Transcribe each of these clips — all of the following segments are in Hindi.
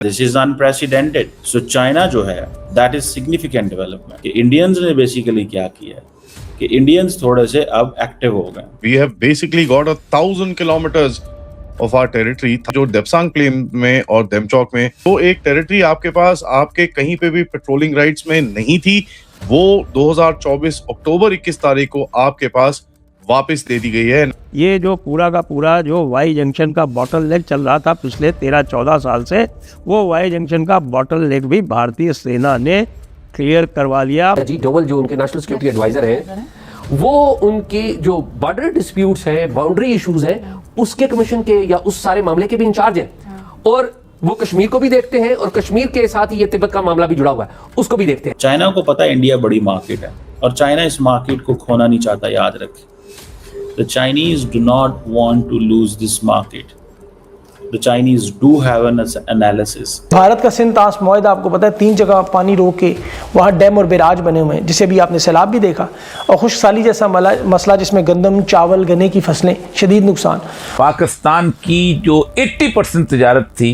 This is unprecedented. So China जो है that is significant development. Indians ने बेसिकली क्या किया है कि इंडियंस थोड़े से अब एक्टिव हो गए। We have basically got 1,000 kilometers of hour territory. जो देपसांग प्लेन में और देमचौक में वो एक टेरिटरी आपके पास आपके कहीं पे भी पेट्रोलिंग राइट्स में नहीं थी, वो 2024 अक्टूबर 21 तारीख को आपके पास वापस दे दी गई है। ये जो पूरा का पूरा जो वाई जंक्शन का बॉटल नेक चल रहा था पिछले 13-14 साल से, वो वाई जंक्शन का बॉटल नेक भी भारतीय सेना ने क्लियर करवा लिया। अजीत डोवल जो उनके नेशनल सिक्योरिटी एडवाइजर हैं, वो उनके जो बॉर्डर डिस्प्यूट्स हैं, बाउंड्री इश्यूज हैं, उसके कमीशन के या उस सारे मामले के भी इंचार्ज हैं। और वो कश्मीर को भी देखते हैं और कश्मीर के साथ ही ये तिब्बत का मामला भी जुड़ा हुआ है, उसको भी देखते हैं। चाइना को पता है इंडिया बड़ी मार्केट है और चाइना इस मार्केट को खोना नहीं चाहता, याद रखें। The Chinese do not want to lose this market. The Chinese do have an analysis. Bharat का सिंध ताश मुआहदा आपको पता है 3 जगह पानी रोक के वहाँ डैम और बैराज बने हुए हैं, जिसे भी आपने सैलाब भी देखा, और खुशसाली जैसा मसला जिसमें गंदम, चावल, गन्ने की फसलें शदीद नुकसान। पाकिस्तान की जो 80% तिजारत थी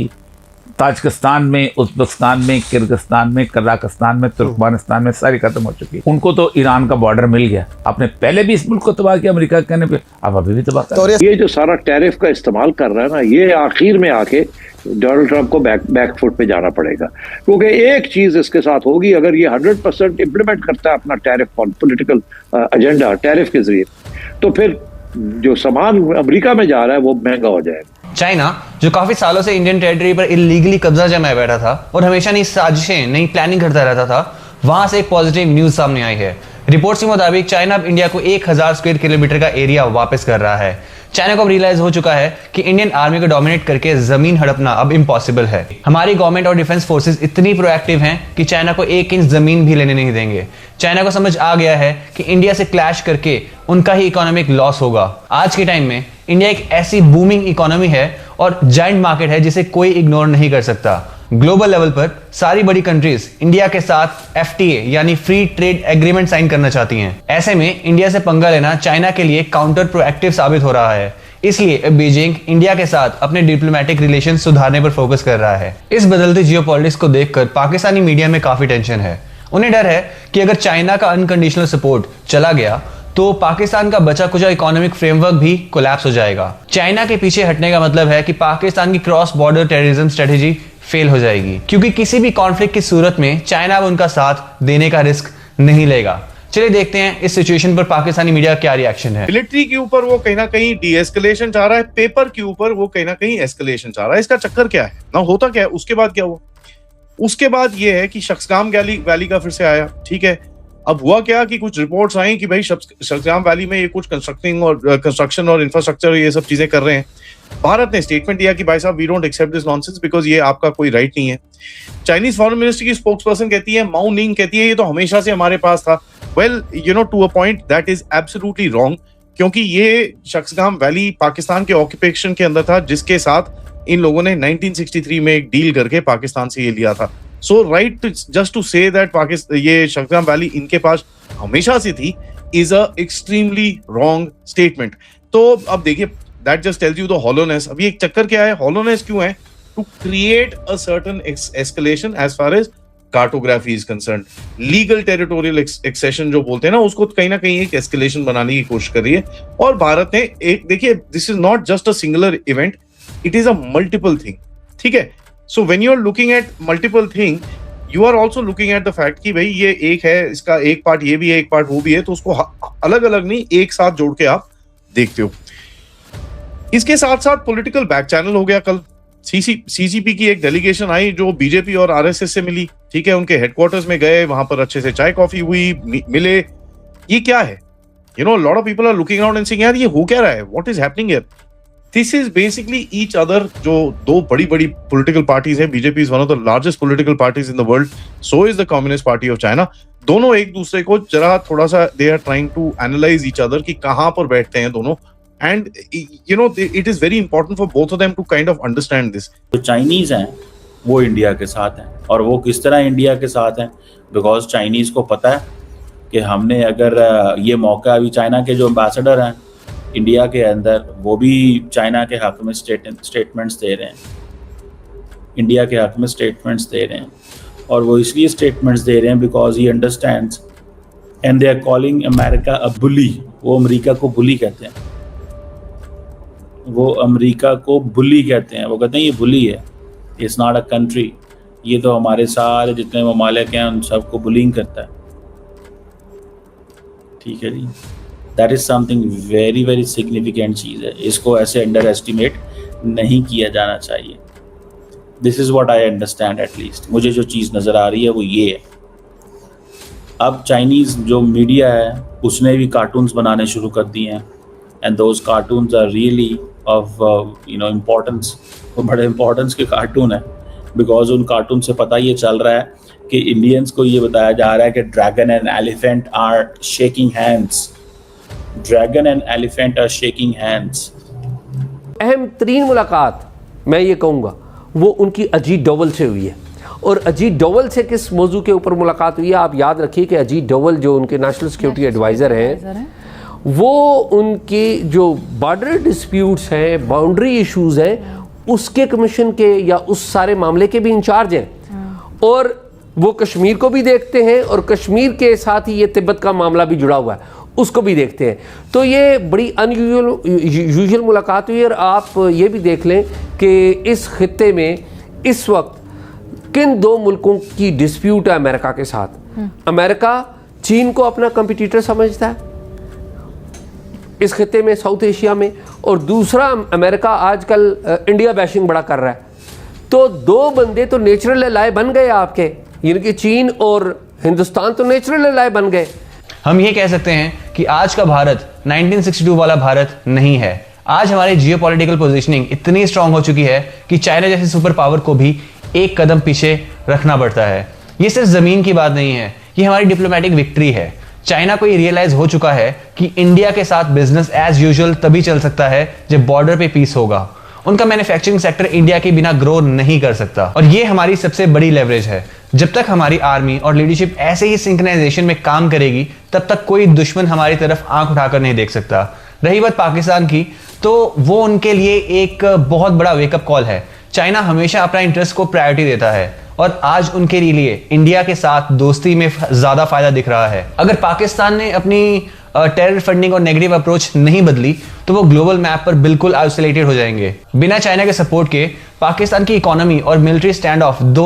ताजिकिस्तान में, उज़्बेकिस्तान में, किर्गिस्तान में, कजाकिस्तान में, तुर्कमेनिस्तान में सारी खत्म हो चुकी है। उनको तो ईरान का बॉर्डर मिल गया। आपने पहले भी इस मुल्क को तबाह किया अमेरिका के कहने पे, आप अभी भी तबाह कर रहे हैं। ये जो सारा टैरिफ का इस्तेमाल कर रहा है ना, ये आखिर में आके डोनाल्ड ट्रंप को बैकफुट पे जाना पड़ेगा, क्योंकि एक चीज इसके साथ होगी, अगर ये 100% इम्प्लीमेंट करता है अपना टैरिफ पॉलिटिकल एजेंडा टैरिफ के जरिए, तो फिर जो सामान अमेरिका में जा रहा है वो महंगा हो जाएगा। चाइना जो काफी सालों से इंडियन टेरिटरी पर इलीगली कब्जा जमाए बैठा था और हमेशा नई साजिशें, नई प्लानिंग करता रहता था, वहां से एक पॉजिटिव न्यूज सामने आई है। रिपोर्ट्स के मुताबिक चाइना अब इंडिया को 1000 स्क्वायर किलोमीटर का एरिया वापस कर रहा है। चाइना को अब रियलाइज हो चुका है कि इंडियन आर्मी को डोमिनेट करके जमीन हड़पना अब इम्पॉसिबल है। हमारी गवर्नमेंट और डिफेंस फोर्सेस इतनी प्रोएक्टिव हैं कि चाइना को 1 इंच जमीन भी लेने नहीं देंगे। चाइना को समझ आ गया है कि इंडिया से क्लैश करके उनका ही इकोनॉमिक लॉस होगा। आज के टाइम में इंडिया एक ऐसी बूमिंग इकोनॉमी है और जायंट मार्केट है जिसे कोई इग्नोर नहीं कर सकता। ग्लोबल लेवल पर सारी बड़ी कंट्रीज इंडिया के साथ FTA यानी फ्री ट्रेड एग्रीमेंट साइन करना चाहती हैं। ऐसे में इंडिया से पंगा लेना चाइना के लिए काउंटर प्रोएक्टिव साबित हो रहा है। इसलिए बीजिंग इंडिया के साथ अपने डिप्लोमेटिक रिलेशन सुधारने पर फोकस कर रहा है। इस बदलते जियोपॉलिटिक्स को देखकर पाकिस्तानी मीडिया में काफी टेंशन है। उन्हें डर है कि अगर चाइना का अनकंडीशनल सपोर्ट चला गया तो पाकिस्तान का बचा कुचा इकोनॉमिक फ्रेमवर्क भी कोलैप्स हो जाएगा। चाइना के पीछे हटने का मतलब है कि पाकिस्तान की cross border terrorism strategy fail हो जाएगी, क्योंकि किसी भी कॉन्फ्लिक्ट की सूरत में चाइना अब उनका साथ देने का रिस्क नहीं लेगा। चलिए देखते हैं इस सिचुएशन पर पाकिस्तानी मीडिया का क्या रिएक्शन है। मिलिट्री के ऊपर वो कहीं ना कहीं डी-एस्केलेशन चाह रहा है, पेपर के ऊपर वो कहीं ना कहीं एस्केलेशन चाह रहा है। इसका चक्कर क्या है ना, होता क्या है, उसके बाद क्या हुआ? उसके बाद ये है कि शख्सगाम वैली का फिर से आया, ठीक है। अब हुआ क्या कि कुछ रिपोर्ट्स आई कि भाई शख्सगाम वैली में ये कुछ कंस्ट्रक्शन और इंफ्रास्ट्रक्चर ये सब चीजें कर रहे हैं। भारत ने स्टेटमेंट दिया कि भाई साहब we don't accept this nonsense because ये आपका कोई राइट नहीं है। चाइनीज फॉरेन मिनिस्ट्री की स्पोक्स पर्सन कहती है, माओ निंग कहती है, ये तो हमेशा से हमारे पास था। Well you know to a point that is absolutely wrong, क्योंकि ये शख्सगाम वैली पाकिस्तान के ऑक्यूपेशन के अंदर था, जिसके साथ इन लोगों ने 1963 में एक डील करके पाकिस्तान से ये लिया था। So right just to say that Pakistan ये शख्सगाम वैली इनके पास हमेशा से थी is a extremely wrong statement. तो अब देखिए that just tells you the hollowness. अब ये चक्कर क्या है, हॉलोनेस क्यों है? To create a certain escalation as far as cartography is concerned. Legal territorial accession जो बोलते हैं ना, उसको कहीं ना कहीं एक एस्केलेशन बनाने की कोशिश कर रही है। और भारत ने एक, देखिए this is not just a singular event, it is a multiple thing, ठीक है। So when you are looking at multiple thing, you are also looking at the fact कि भाई ये एक है, इसका एक पार्ट ये भी है, एक पार्ट वो भी है, तो उसको अलग अलग नहीं एक साथ जोड़ के आप देखते हो। इसके साथ साथ पॉलिटिकल बैक चैनल हो गया। कल CCP की एक डेलीगेशन आई जो बीजेपी और RSS से मिली, ठीक है। उनके हेडक्वार्टर्स में गए, वहां पर अच्छे से चाय कॉफी हुई, मिले। ये क्या है? You know lot of people are looking out and saying यार ये हो क्या रहा है, what is happening here? This is basically each other. जो दो बड़ी बड़ी पॉलिटिकल पार्टीज हैं, BJP is one of the largest political parties in the world, so is the communist party of China. दोनों एक दूसरे को जरा थोड़ा सा they are trying to analyse each other कि कहां पर बैठते हैं दोनों। And you know it is very important for both of them to kind of understand this. जो चाइनीज हैं वो इंडिया के साथ हैं, और वो किस तरह इंडिया के साथ हैं, बिकॉज चाइनीज को पता है कि हमने अगर ये मौका, अभी चाइना के जो एम्बेसडर हैं इंडिया के अंदर, वो भी चाइना के हक में स्टेटमेंट्स दे रहे हैं इंडिया के हक में स्टेटमेंट्स दे रहे हैं, और वो इसलिए स्टेटमेंट्स दे रहे हैं because he understands and they are calling America a bully. वो अमेरिका को बुली कहते हैं, वो अमेरिका को बुली कहते हैं। वो कहते हैं ये बुली है, इट्स नॉट अ कंट्री, ये तो हमारे सारे जितने ममालिक हैं उन सबको बुलिंग करता है। ठीक है जी, that is something very very significant चीज़ है, इसको ऐसे अंडर एस्टिमेट नहीं किया जाना चाहिए। This is what I understand, at least मुझे जो चीज़ नज़र आ रही है वो ये है। अब चाइनीज़ जो मीडिया है उसने भी कार्टून्स बनाने शुरू कर दिए हैं, and those cartoons are really of importance. वो बड़े इम्पोर्टेंस के कार्टून है, बिकॉज उन कार्टून से पता ये चल रहा है कि इंडियंस को ये बताया जा रहा है कि dragon and elephant are shaking hands, dragon and elephant are shaking hands. अहम तरीन मुलाकात मैं ये कहूँगा वो उनकी अजीत डोवल से हुई है। और अजीत डोवल से किस मौजू के ऊपर मुलाकात हुई है? आप याद रखिए कि अजीत डोवल जो उनके नेशनल सिक्योरिटी एडवाइज़र हैं, वो उनके जो बॉर्डर डिस्प्यूट्स हैं, बाउंड्री इश्यूज़ हैं, उसके कमीशन के या उस सारे मामले के भी इंचार्ज हैं। और वो कश्मीर को भी देखते हैं, और कश्मीर के साथ ही ये तिब्बत का मामला भी जुड़ा हुआ है, उसको भी देखते हैं। तो ये बड़ी अनयूजुअल मुलाकात हुई। और आप ये भी देख लें कि इस खित्ते में इस वक्त किन दो मुल्कों की डिस्प्यूट है अमेरिका के साथ। अमेरिका चीन को अपना कंपटीटर समझता है इस खित्ते में, साउथ एशिया में, और दूसरा अमेरिका आजकल इंडिया बैशिंग बड़ा कर रहा है। तो दो बंदे तो नेचुरल एलाय बन गए आपके, यानी कि चीन और हिंदुस्तान तो नेचुरल एलाय बन गए। हम ये कह सकते हैं कि आज का भारत 1962 वाला भारत नहीं है। आज हमारी जियोपॉलिटिकल पोजीशनिंग इतनी स्ट्रांग हो चुकी है कि चाइना जैसे सुपर पावर को भी एक कदम पीछे रखना पड़ता है। ये सिर्फ जमीन की बात नहीं है, ये हमारी डिप्लोमेटिक विक्ट्री है। चाइना को ये रियलाइज हो चुका है कि इंडिया के साथ बिजनेस एज यूजुअल तभी चल सकता है जब बॉर्डर पे पीस होगा। उनका मैन्युफैक्चरिंग सेक्टर इंडिया के बिना ग्रो नहीं कर सकता, और ये हमारी सबसे बड़ी लेवरेज है। जब तक हमारी आर्मी और लीडरशिप ऐसे ही सिंक्रोनाइजेशन में काम करेगी, तब तक कोई दुश्मन हमारी तरफ आंख उठाकर नहीं देख सकता। रही बात पाकिस्तान की, तो वो उनके लिए एक बहुत बड़ा वेकअप कॉल है। चाइना हमेशा अपना इंटरेस्ट को प्रायोरिटी देता है, और आज उनके लिए इंडिया के साथ दोस्ती में ज्यादा फायदा दिख रहा है। अगर पाकिस्तान ने अपनी टेरर फंडिंग और नेगेटिव अप्रोच नहीं बदली तो वो ग्लोबल मैप पर बिल्कुल आइसोलेटेड हो जाएंगे। बिना चाइना के सपोर्ट के पाकिस्तान की इकोनॉमी और मिलिट्री स्टैंड ऑफ दोनों